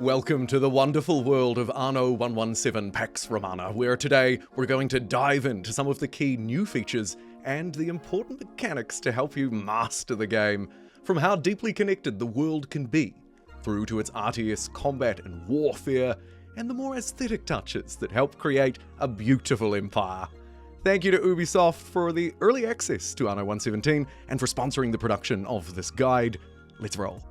Welcome to the wonderful world of Anno 117 Pax Romana, where today we're going to dive into some of the key new features and the important mechanics to help you master the game, from how deeply connected the world can be, through to its RTS combat and warfare, and the more aesthetic touches that help create a beautiful empire. Thank you to Ubisoft for the early access to Anno 117 and for sponsoring the production of this guide. Let's roll.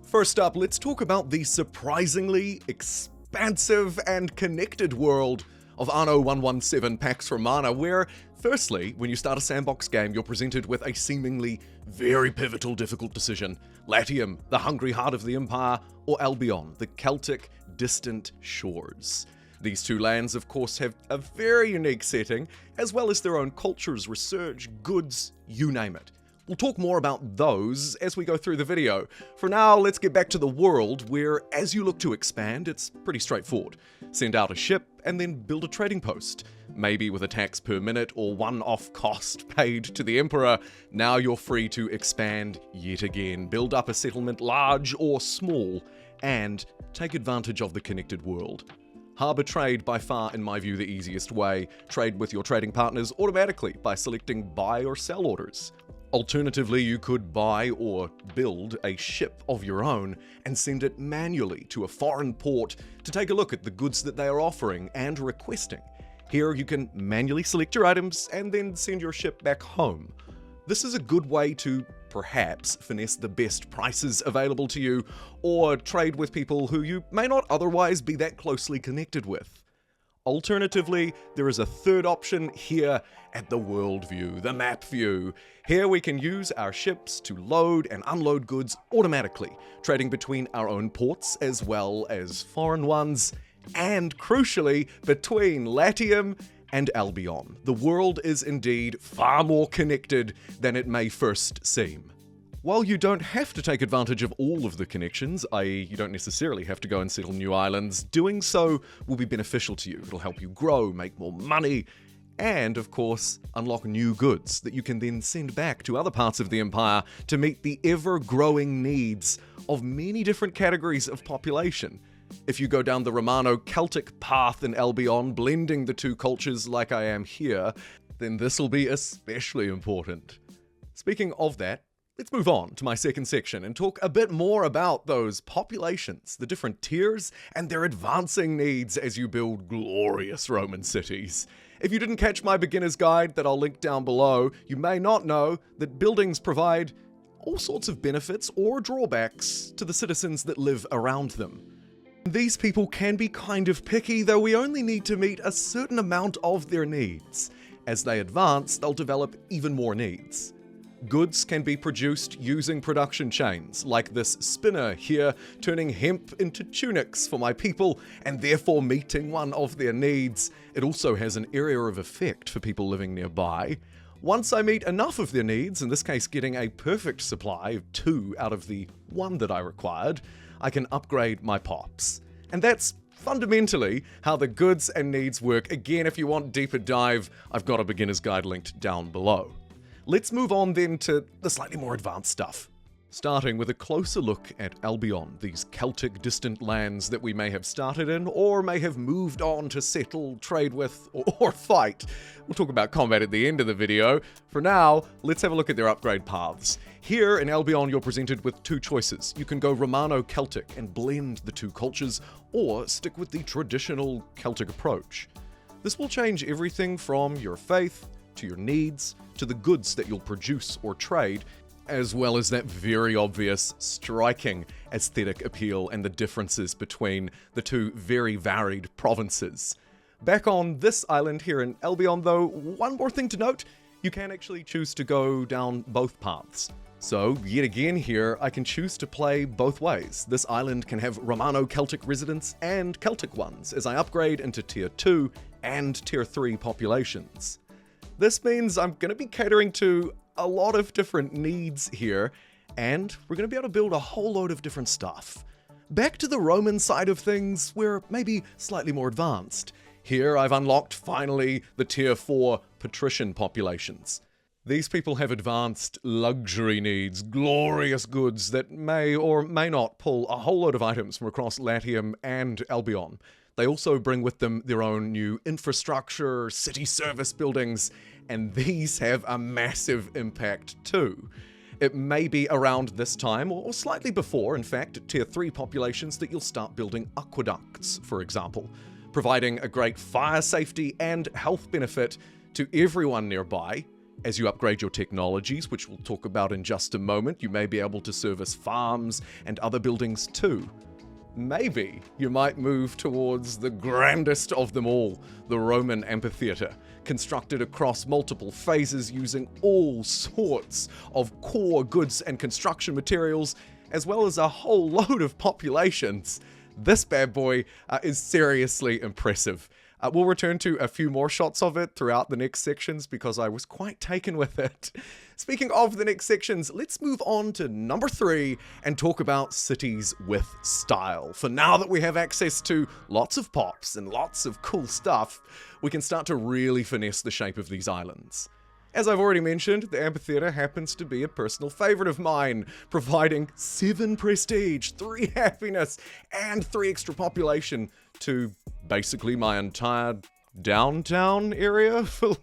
First up, let's talk about the surprisingly expansive and connected world of Anno 117 Pax Romana, where, firstly, when you start a sandbox game, you're presented with a seemingly very pivotal difficult decision. Latium, the hungry heart of the Empire, or Albion, the Celtic distant shores. These two lands, of course, have a very unique setting, as well as their own cultures, research, goods, you name it. We'll talk more about those as we go through the video. For now, let's get back to the world where, as you look to expand, it's pretty straightforward. Send out a ship and then build a trading post. Maybe with a tax per minute or one-off cost paid to the Emperor, now you're free to expand yet again, build up a settlement large or small, and take advantage of the connected world. Harbour trade, by far, in my view, the easiest way. Trade with your trading partners automatically by selecting buy or sell orders. Alternatively, you could buy or build a ship of your own and send it manually to a foreign port to take a look at the goods that they are offering and requesting. Here you can manually select your items and then send your ship back home. This is a good way to perhaps finesse the best prices available to you, or trade with people who you may not otherwise be that closely connected with. Alternatively, there is a third option here at the world view, the map view. Here we can use our ships to load and unload goods automatically, trading between our own ports as well as foreign ones, and crucially, between Latium and Albion. The world is indeed far more connected than it may first seem. While you don't have to take advantage of all of the connections, i.e. you don't necessarily have to go and settle new islands, doing so will be beneficial to you. It'll help you grow, make more money, and of course, unlock new goods that you can then send back to other parts of the Empire to meet the ever-growing needs of many different categories of population. If you go down the Romano-Celtic path in Albion, blending the two cultures like I am here, then this will be especially important. Speaking of that, let's move on to my second section and talk a bit more about those populations, the different tiers, and their advancing needs as you build glorious Roman cities. If you didn't catch my beginner's guide that I'll link down below, you may not know that buildings provide all sorts of benefits or drawbacks to the citizens that live around them. These people can be kind of picky, though we only need to meet a certain amount of their needs. As they advance, they'll develop even more needs. Goods can be produced using production chains, like this spinner here, turning hemp into tunics for my people, and therefore meeting one of their needs. It also has an area of effect for people living nearby. Once I meet enough of their needs, in this case getting a perfect supply of 2 out of the 1 that I required, I can upgrade my pops. And that's fundamentally how the goods and needs work. Again, if you want deeper dive, I've got a beginner's guide linked down below. Let's move on then to the slightly more advanced stuff. Starting with a closer look at Albion, these Celtic distant lands that we may have started in, or may have moved on to settle, trade with, or fight. We'll talk about combat at the end of the video. For now, let's have a look at their upgrade paths. Here in Albion, you're presented with 2 choices. You can go Romano-Celtic and blend the 2 cultures, or stick with the traditional Celtic approach. This will change everything from your faith, to your needs, to the goods that you'll produce or trade, as well as that very obvious, striking aesthetic appeal and the differences between the 2 very varied provinces. Back on this island here in Albion though, one more thing to note, you can actually choose to go down both paths. So, yet again here, I can choose to play both ways. This island can have Romano-Celtic residents and Celtic ones, as I upgrade into Tier 2 and Tier 3 populations. This means I'm going to be catering to a lot of different needs here, and we're going to be able to build a whole load of different stuff. Back to the Roman side of things, we're maybe slightly more advanced. Here I've unlocked, finally, the Tier 4 Patrician populations. These people have advanced luxury needs, glorious goods that may or may not pull a whole load of items from across Latium and Albion. They also bring with them their own new infrastructure, city service buildings, and these have a massive impact too. It may be around this time, or slightly before, in fact, Tier 3 populations that you'll start building aqueducts, for example, providing a great fire safety and health benefit to everyone nearby. As you upgrade your technologies, which we'll talk about in just a moment, you may be able to service farms and other buildings too. Maybe you might move towards the grandest of them all, the Roman Amphitheatre, constructed across multiple phases using all sorts of core goods and construction materials, as well as a whole load of populations. This bad boy is seriously impressive. We'll return to a few more shots of it throughout the next sections because I was quite taken with it. Speaking of the next sections, let's move on to number 3 and talk about cities with style. For now that we have access to lots of pops and lots of cool stuff, we can start to really finesse the shape of these islands. As I've already mentioned, the Amphitheatre happens to be a personal favourite of mine, providing 7 prestige, 3 happiness, and 3 extra population to basically my entire downtown area, for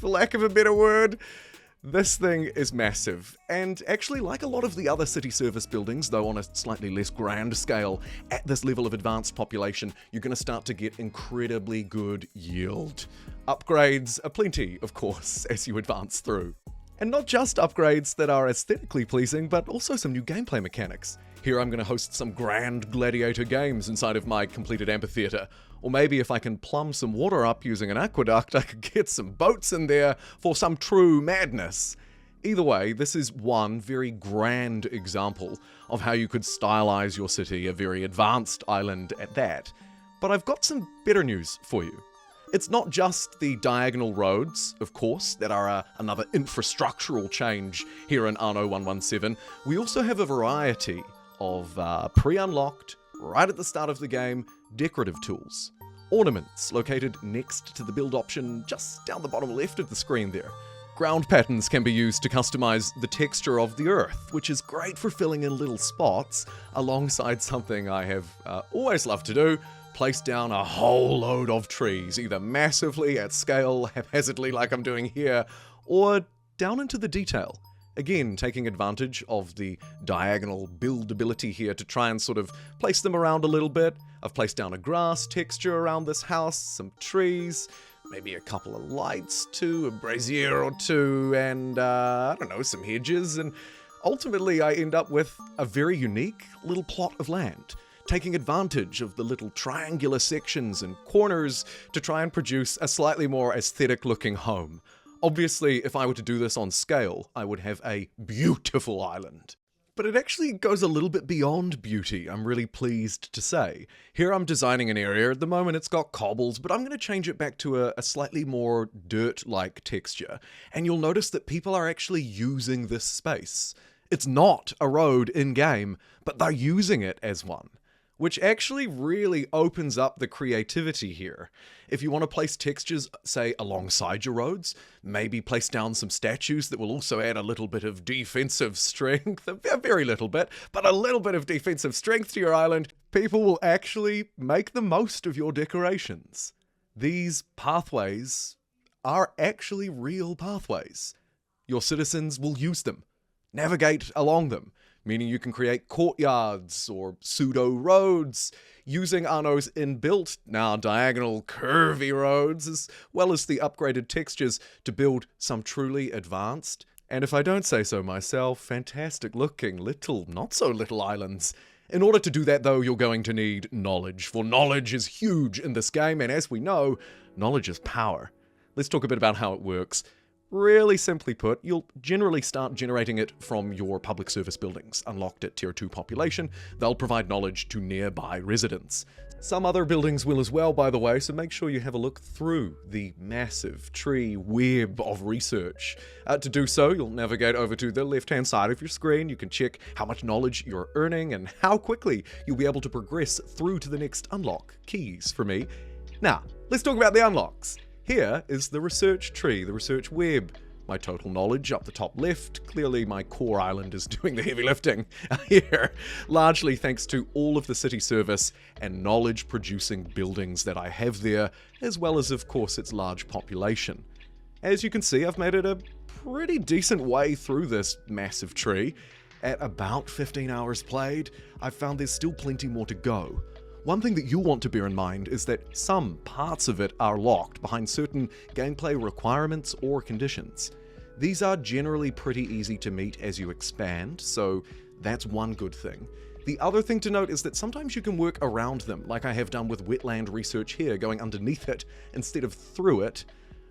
lack of a better word. This thing is massive, and actually, like a lot of the other city service buildings, though on a slightly less grand scale, at this level of advanced population, you're going to start to get incredibly good yield. Upgrades are plenty, of course, as you advance through. And not just upgrades that are aesthetically pleasing, but also some new gameplay mechanics. Here I'm going to host some grand gladiator games inside of my completed amphitheatre. Or maybe if I can plumb some water up using an aqueduct, I could get some boats in there for some true madness. Either way, this is one very grand example of how you could stylize your city, a very advanced island at that. But I've got some better news for you. It's not just the diagonal roads, of course, that are another infrastructural change here in Anno 117. We also have a variety of pre-unlocked, right at the start of the game, decorative tools. Ornaments located next to the build option just down the bottom left of the screen there. Ground patterns can be used to customize the texture of the earth, which is great for filling in little spots, alongside something I have always loved to do, place down a whole load of trees, either massively at scale, haphazardly like I'm doing here, or down into the detail. Again, taking advantage of the diagonal buildability here to try and sort of place them around a little bit. I've placed down a grass texture around this house, some trees, maybe a couple of lights too, a brazier or two, and I don't know, some hedges, and ultimately I end up with a very unique little plot of land, taking advantage of the little triangular sections and corners to try and produce a slightly more aesthetic looking home. Obviously, if I were to do this on scale, I would have a beautiful island. But it actually goes a little bit beyond beauty, I'm really pleased to say. Here I'm designing an area, at the moment it's got cobbles, but I'm going to change it back to a slightly more dirt-like texture. And you'll notice that people are actually using this space. It's not a road in-game, but they're using it as one, which actually really opens up the creativity here. If you want to place textures, say, alongside your roads, maybe place down some statues that will also add a little bit of defensive strength, a very little bit, but a little bit of defensive strength to your island, people will actually make the most of your decorations. These pathways are actually real pathways. Your citizens will use them, navigate along them, meaning you can create courtyards or pseudo-roads using Anno's inbuilt, now diagonal, curvy roads, as well as the upgraded textures to build some truly advanced, and if I don't say so myself, fantastic-looking little, not-so-little islands. In order to do that, though, you're going to need knowledge, for knowledge is huge in this game, and as we know, knowledge is power. Let's talk a bit about how it works. Really simply put, you'll generally start generating it from your public service buildings. Unlocked at Tier 2 population, they'll provide knowledge to nearby residents. Some other buildings will as well, by the way, so make sure you have a look through the massive tree web of research. To do so, you'll navigate over to the left-hand side of your screen. You can check how much knowledge you're earning and how quickly you'll be able to progress through to the next unlock. Keys for me. Now, let's talk about the unlocks. Here is the research tree, the research web. my total knowledge up the top left. Clearly my core island is doing the heavy lifting here, largely thanks to all of the city service and knowledge-producing buildings that I have there, as well as, of course, its large population. As you can see, I've made it a pretty decent way through this massive tree. At about 15 hours played, I've found there's still plenty more to go. One thing that you'll want to bear in mind is that some parts of it are locked behind certain gameplay requirements or conditions. These are generally pretty easy to meet as you expand, so that's one good thing. The other thing to note is that sometimes you can work around them, like I have done with wetland research here, going underneath it instead of through it.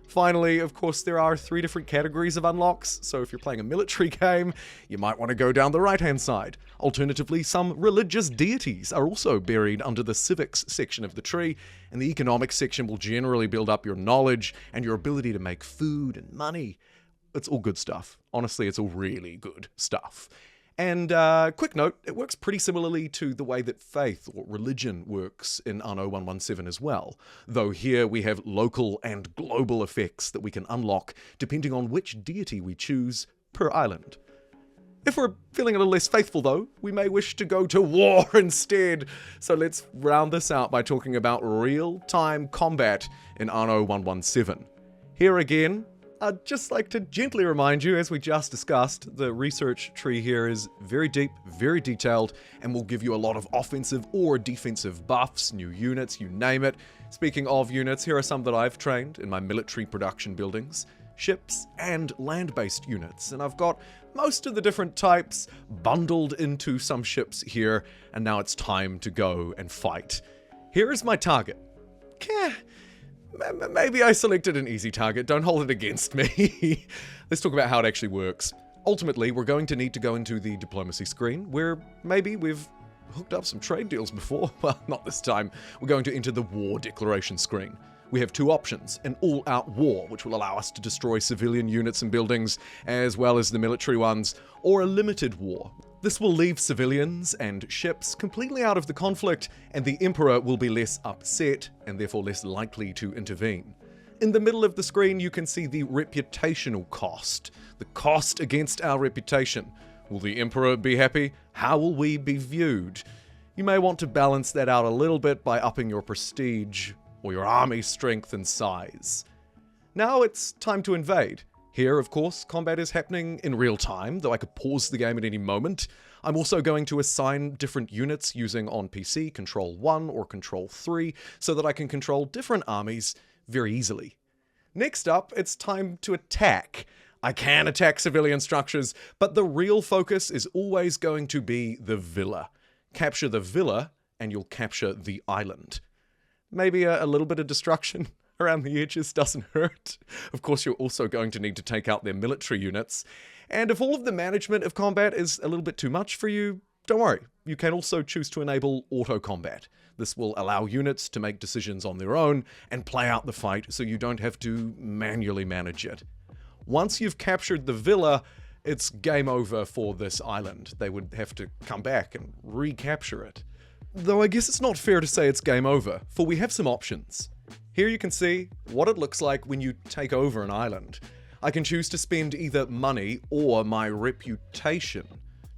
Finally, of course, there are 3 different categories of unlocks, so if you're playing a military game, you might want to go down the right-hand side. Alternatively, some religious deities are also buried under the civics section of the tree, and the economics section will generally build up your knowledge and your ability to make food and money. It's all good stuff. Honestly, it's all really good stuff. And quick note, it works pretty similarly to the way that faith or religion works in Anno 117 as well, though here we have local and global effects that we can unlock depending on which deity we choose per island. If we're feeling a little less faithful though, we may wish to go to war instead, so let's round this out by talking about real-time combat in Anno 117. Here again, I'd just like to gently remind you, as we just discussed, the research tree here is very deep, very detailed, and will give you a lot of offensive or defensive buffs, new units, you name it. Speaking of units, here are some that I've trained in my military production buildings, ships and land-based units, and I've got most of the different types bundled into some ships here, and now it's time to go and fight. Here is my target. Maybe I selected an easy target, don't hold it against me. Let's talk about how it actually works. Ultimately, we're going to need to go into the diplomacy screen, where maybe we've hooked up some trade deals before. Well, not this time. We're going to enter the war declaration screen. We have 2 options, an all-out war, which will allow us to destroy civilian units and buildings, as well as the military ones, or a limited war. This will leave civilians and ships completely out of the conflict, and the Emperor will be less upset, and therefore less likely to intervene. In the middle of the screen, you can see the reputational cost. The cost against our reputation. Will the Emperor be happy? How will we be viewed? You may want to balance that out a little bit by upping your prestige, or your army strength and size. Now it's time to invade. Here, of course, combat is happening in real time, though I could pause the game at any moment. I'm also going to assign different units using on PC Control 1 or Control 3, so that I can control different armies very easily. Next up, it's time to attack. I can attack civilian structures, but the real focus is always going to be the villa. Capture the villa, and you'll capture the island. Maybe a little bit of destruction around the edges doesn't hurt. Of course, you're also going to need to take out their military units. And if all of the management of combat is a little bit too much for you, don't worry. You can also choose to enable auto combat. This will allow units to make decisions on their own and play out the fight so you don't have to manually manage it. Once you've captured the villa, it's game over for this island. They would have to come back and recapture it. Though I guess it's not fair to say it's game over, for we have some options. Here you can see what it looks like when you take over an island. I can choose to spend either money or my reputation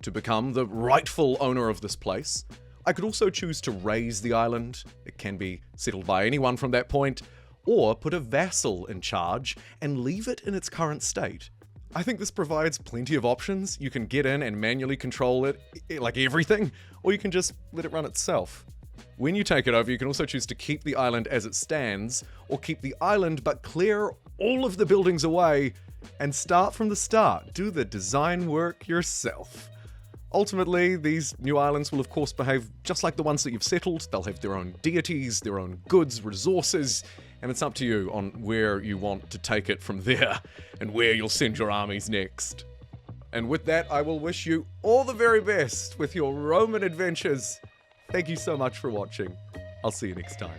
to become the rightful owner of this place. I could also choose to raze the island. It can be settled by anyone from that point, or put a vassal in charge and leave it in its current state. I think this provides plenty of options. You can get in and manually control it, like everything, or you can just let it run itself. When you take it over, you can also choose to keep the island as it stands, or keep the island but clear all of the buildings away and start from the start. Do the design work yourself. Ultimately, these new islands will of course behave just like the ones that you've settled. They'll have their own deities, their own goods, resources, and it's up to you on where you want to take it from there and where you'll send your armies next. And with that, I will wish you all the very best with your Roman adventures. Thank you so much for watching. I'll see you next time.